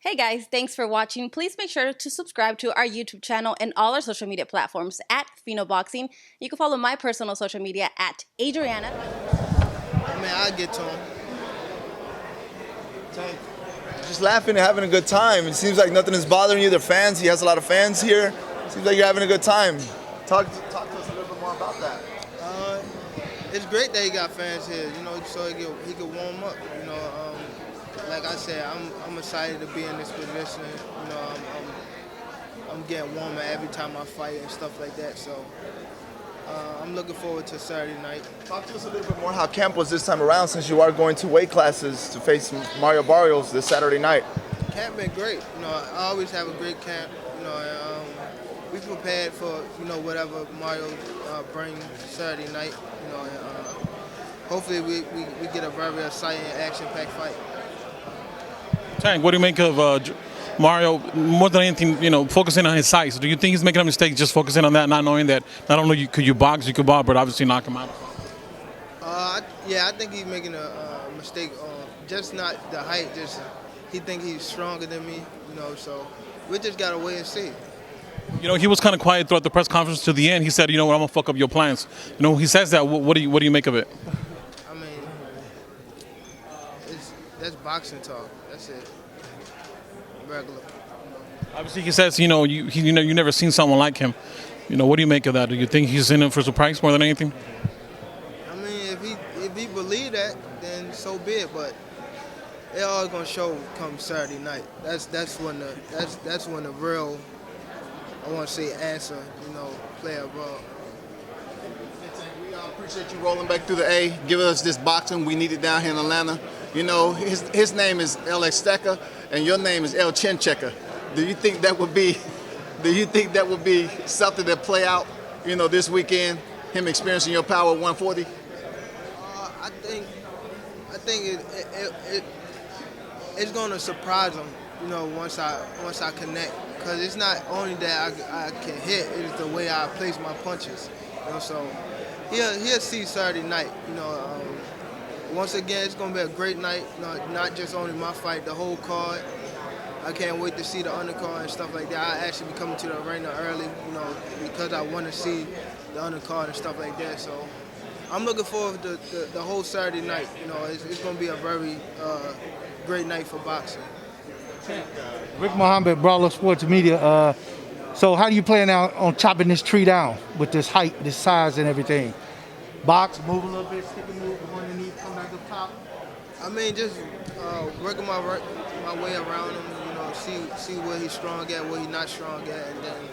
Hey guys, thanks for watching. Please make sure to subscribe to our YouTube channel and all our social media platforms at Fino Boxing. You can follow my personal social media at Adriana. I mean, I get to him. Just laughing and having a good time. It seems like nothing is bothering you. They're fans. He has a lot of fans here. Seems like you're having a good time. Talk to us a little bit more about that. It's great that he got fans here, so he could warm up. Like I said, I'm excited to be in this position. I'm getting warmer every time I fight and stuff like that. So I'm looking forward to Saturday night. Talk to us a little bit more how camp was this time around, since you are going to weight classes to face Mario Barrios this Saturday night. Camp been great. I always have a great camp. We prepared for whatever Mario brings Saturday night. Hopefully we get a very exciting, action-packed fight. Tank, what do you make of Mario, more than anything, focusing on his size? Do you think he's making a mistake just focusing on that, not knowing that not only could you box, but obviously knock him out? Yeah, I think he's making a mistake on just not the height, just he think he's stronger than me, so we just got to wait and see. He was kind of quiet throughout the press conference to the end. He said, I'm going to fuck up your plans. He says that. What do you make of it? I mean, that's boxing talk. That's it. Regular. Obviously, he says, you never seen someone like him. What do you make of that? Do you think he's in it for surprise more than anything? I mean, if he believe that, then so be it. But it all gonna show come Saturday night. That's when the real, I want to say, answer, play a role. We appreciate you rolling back through the A, giving us this boxing we needed down here in Atlanta. His name is El Azteca, and your name is El Chin Checker. Do you think that would be something that play out, this weekend? Him experiencing your power at 140. I think it's gonna surprise him, once I connect. Because it's not only that I can hit, it's the way I place my punches. So he'll see Saturday night. Once again, it's gonna be a great night. Not just only my fight, the whole card. I can't wait to see the undercard and stuff like that. I actually be coming to the arena early, because I want to see the undercard and stuff like that. So I'm looking forward to the whole Saturday night. It's gonna be a very great night for boxing. Rick Mohammed, Barrios Sports Media. So how do you plan out on chopping this tree down with this height, this size and everything? Box, move a little bit, stick a move, go underneath, come back up top? I mean, just working my way around him, see where he's strong at, where he's not strong at, and then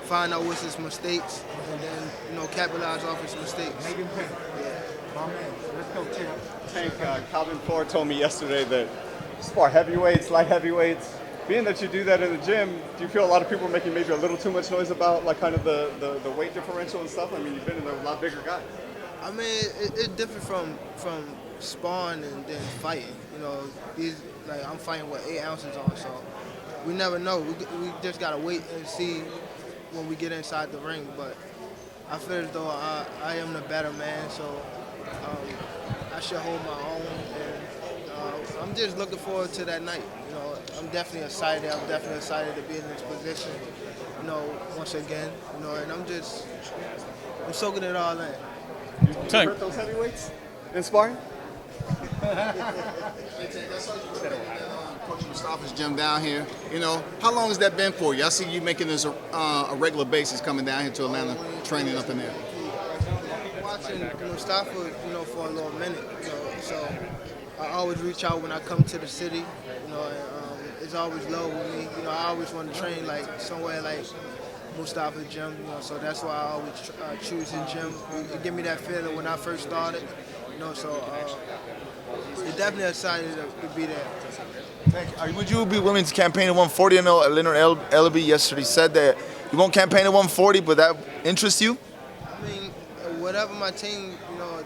find out what's his mistakes, and then, capitalize off his mistakes. Make him pay. Yeah. My man, let's go, champ. Tank, Calvin Ford told me yesterday that you spar heavyweights, light heavyweights. Being that you do that in the gym, do you feel a lot of people are making maybe a little too much noise about kind of the weight differential and stuff? I mean, you've been in a lot bigger guys. I mean, it's different from sparring and then fighting. I'm fighting with 8 ounces on, so we never know. We just gotta wait and see when we get inside the ring. But I feel as though I am the better man, so I should hold my own. And I'm just looking forward to that night. I'm definitely excited. I'm definitely excited to be in this position. Once again. And I'm soaking it all in. You hurt those heavyweights in sparring? Coach Mustafa's gym down here. How long has that been for you? I see you making this a regular basis, coming down here to Atlanta, training up in there. Watching Mustafa, for a little minute. So I always reach out when I come to the city. It's always low with me. I always want to train somewhere like Mustafa's gym. So that's why I always choose his gym. It gave me that feeling when I first started. So it's definitely excited to be there. Would you be willing to campaign at 140? I know Leonard Ellerby yesterday said that you won't campaign at 140, but that interests you? I mean, whatever my team,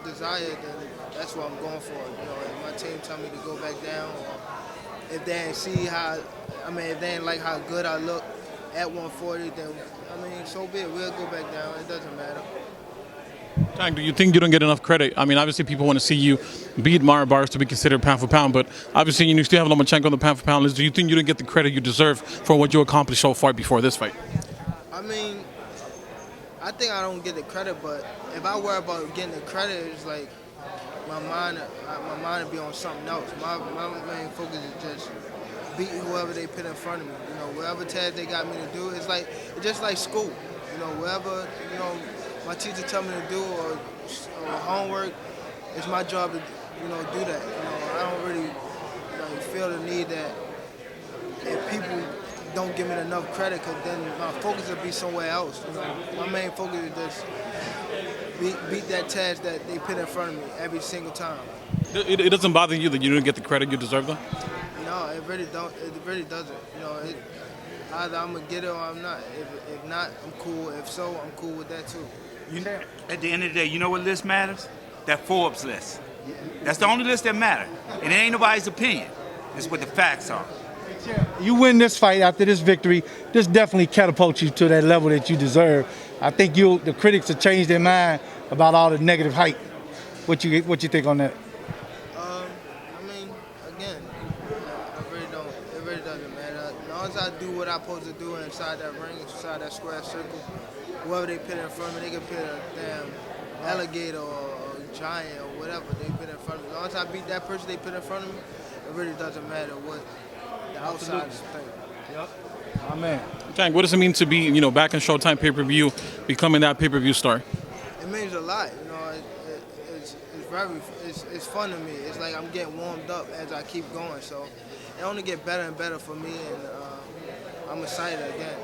desire, then that's what I'm going for. If my team tell me to go back down, or if they ain't if they ain't like how good I look at 140, then so be it. We'll go back down. It doesn't matter. Tank, do you think you don't get enough credit? I mean, obviously people want to see you beat Mario Barrios to be considered pound for pound, but obviously you still have Lomachenko on the pound for pound list. Do you think you didn't get the credit you deserve for what you accomplished so far before this fight? I mean, I think I don't get the credit, but if I worry about getting the credit, it's like my mind would be on something else. My main focus is just beat whoever they put in front of me. You know, whatever task they got me to do, it's just like school. You know, whatever my teacher tell me to do or homework, it's my job to do that. You know, I don't really feel the need that if people don't give me enough credit, because then my focus will be somewhere else. You know, my main focus is just beat that task that they put in front of me every single time. It doesn't bother you that you didn't get the credit you deserve, though? No, it really don't. It really doesn't. You know, either I'm gonna get it or I'm not. If not, I'm cool. If so, I'm cool with that too. At the end of the day, you know what list matters? That Forbes list. That's the only list that matters. And it ain't nobody's opinion. It's what the facts are. You win this fight after this victory, this definitely catapults you to that level that you deserve. I think the critics have changed their mind about all the negative hype. What you think on that? I mean, again, it really doesn't matter. As long as I do what I'm supposed to do inside that ring, inside that square circle, whoever they put in front of me, they can put a damn alligator or a giant or whatever they put in front of me. As long as I beat that person they put in front of me, it really doesn't matter what the outsiders think. Yep. Amen. Tank, what does it mean to be, back in Showtime pay-per-view, becoming that pay-per-view star? It means a lot. You know, it's fun to me. It's like I'm getting warmed up as I keep going. So it only get better and better for me, and I'm excited again.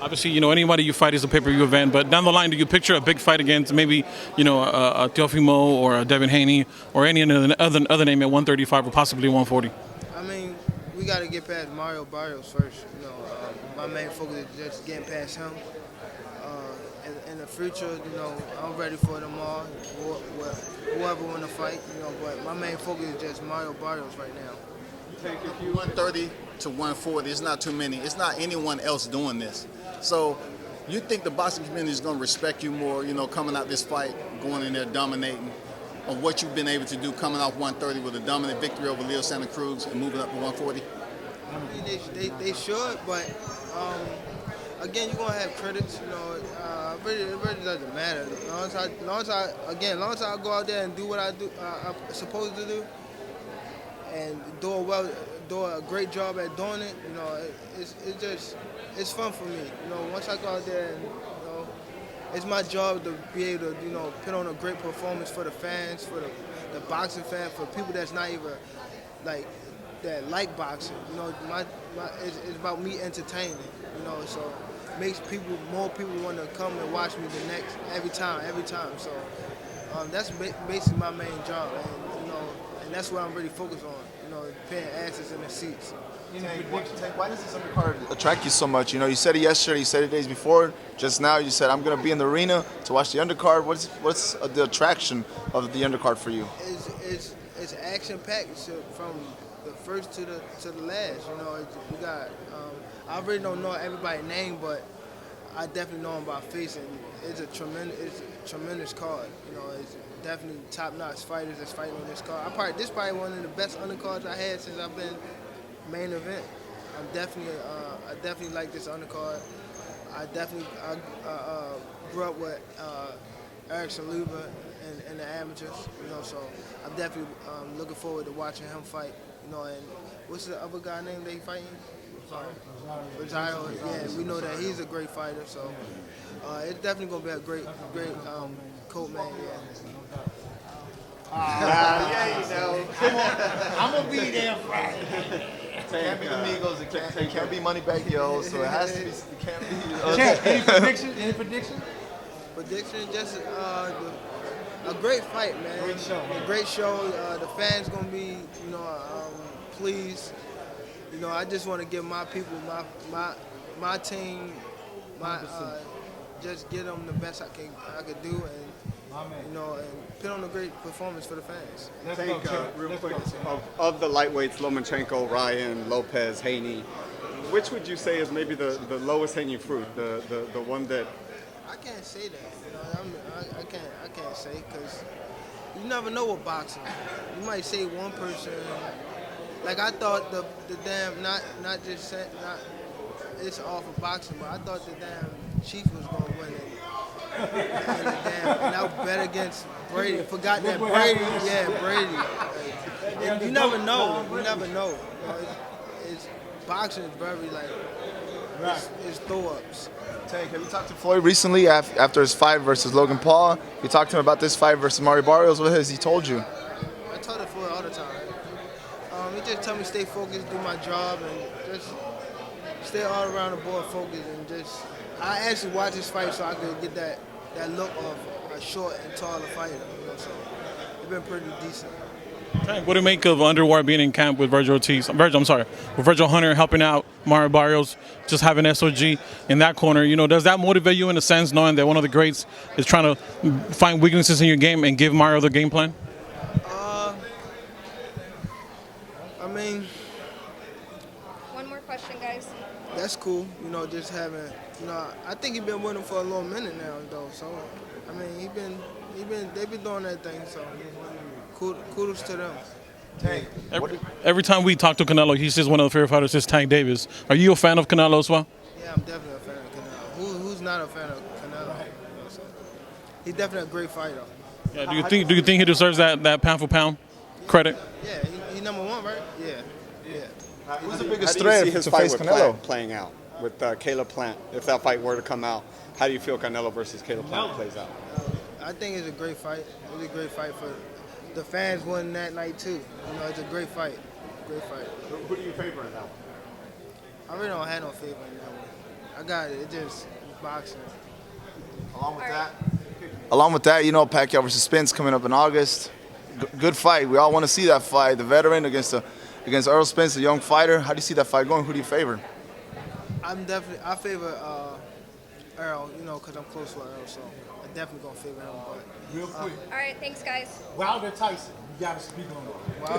Obviously, anybody you fight is a pay-per-view event, but down the line, do you picture a big fight against maybe, a Teofimo or a Devin Haney or any other name at 135 or possibly 140? I mean, we got to get past Mario Barrios first. My main focus is just getting past him. In the future, I'm ready for them all, whoever want to fight, but my main focus is just Mario Barrios right now. Take if you 130 to 140, it's not too many. It's not anyone else doing this. So you think the boxing community is going to respect you more, coming out this fight, going in there dominating, on what you've been able to do coming off 130 with a dominant victory over Leo Santa Cruz and moving up to 140? I mean, they should, but again, you're going to have critics. It really doesn't matter. As long as I go out there and do what I'm supposed to do, and do a great job at doing it, it's fun for me. Once I go out there and it's my job to be able to put on a great performance for the fans, for the boxing fans, for people that's not even that like boxing. It's about me entertaining. So it makes more people want to come and watch me every time. So that's basically my main job, and that's what I'm really focused on. Paying asses in the seats. Why does this undercard attract you so much? You said it yesterday, you said it days before. Just now you said, I'm going to be in the arena to watch the undercard. What's the attraction of the undercard for you? It's action-packed from the first to the last. We got, I really don't know everybody's name, but I definitely know them by face, and it's a tremendous card. It's definitely top-notch fighters that's fighting on this card. This is probably one of the best undercards I had since I've been main event. I definitely like this undercard. I grew up with Eric Saluba in the amateurs, so I'm definitely looking forward to watching him fight. And what's the other guy name they fighting? Rosario. Yeah, we know that he's a great fighter, so it's definitely gonna be a great coat man. I'm gonna be there Friday. It can't be amigos. It can't be Moneybag Yo. So it has to be. It can't be. Any prediction? Prediction, just a great fight, man. Great show. The fans gonna be, pleased. I just want to give my people, my team, just give them the best I could do, and put on a great performance for the fans. Real quick, of the lightweights, Lomachenko, Ryan, Lopez, Haney, which would you say is maybe the lowest hanging fruit, the one that I can't say that. You know, I can't say because you never know with boxing. You might say one person. Like I thought the damn not just not it's off of boxing, but I thought the damn Chief was gonna win it. And I bet against Brady. Forgot that Brady. Yeah, Brady. And you never know. You never know. You know, it's boxing is very like it's throw-ups. Tank, have you talked to Floyd recently after his fight versus Logan Paul? You talked to him about this fight versus Mario Barrios. What has he told you? I tell Floyd all the time. He just tell me stay focused, do my job, and just stay all around the board focused, and just I actually watch his fight so I could get that look of a short and taller fighter. You know, so it's been pretty decent. Tank, what do you make of Underwire being in camp with Virgil Ortiz? With Virgil Hunter helping out Mario Barrios, just having SOG in that corner. You know, does that motivate you in a sense, knowing that one of the greats is trying to find weaknesses in your game and give Mario the game plan? I mean, One more question, guys. that's cool. You know, just having. You know, I think he's been with him for a little minute now, though. So, I mean, they've been doing that thing. So, kudos to them. Tank, Every time we talk to Canelo, he says one of the favorite fighters is Tank Davis. Are you a fan of Canelo as well? Yeah, I'm definitely a fan of Canelo. Who's not a fan of Canelo? So, he's definitely a great fighter. Yeah, do you think he deserves that pound for pound credit? Yeah, he's number one, right? Yeah. Who's the How biggest do you see threat his to fight face with Canelo? Plant playing out with Caleb Plant? If that fight were to come out, how do you feel Canelo versus Caleb Plant plays out? I think it's a great fight. It's a great fight for the fans winning that night too. You know, it's a great fight. Great fight. Who do you favor in that one? I really don't have no favor in that one. I got it. It's just boxing. Along with that, you know, Pacquiao versus Spence coming up in August. Good fight. We all want to see that fight. The veteran against Errol Spence, the young fighter. How do you see that fight going? Who do you favor? I favor Errol, you know, because I'm close to Errol, so I definitely gonna favor him. But Real quick. All right, thanks, guys. Wilder Tyson. You got to speak on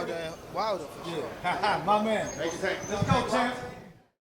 that. Wilder for sure. Yeah. My man. Let's go, champ.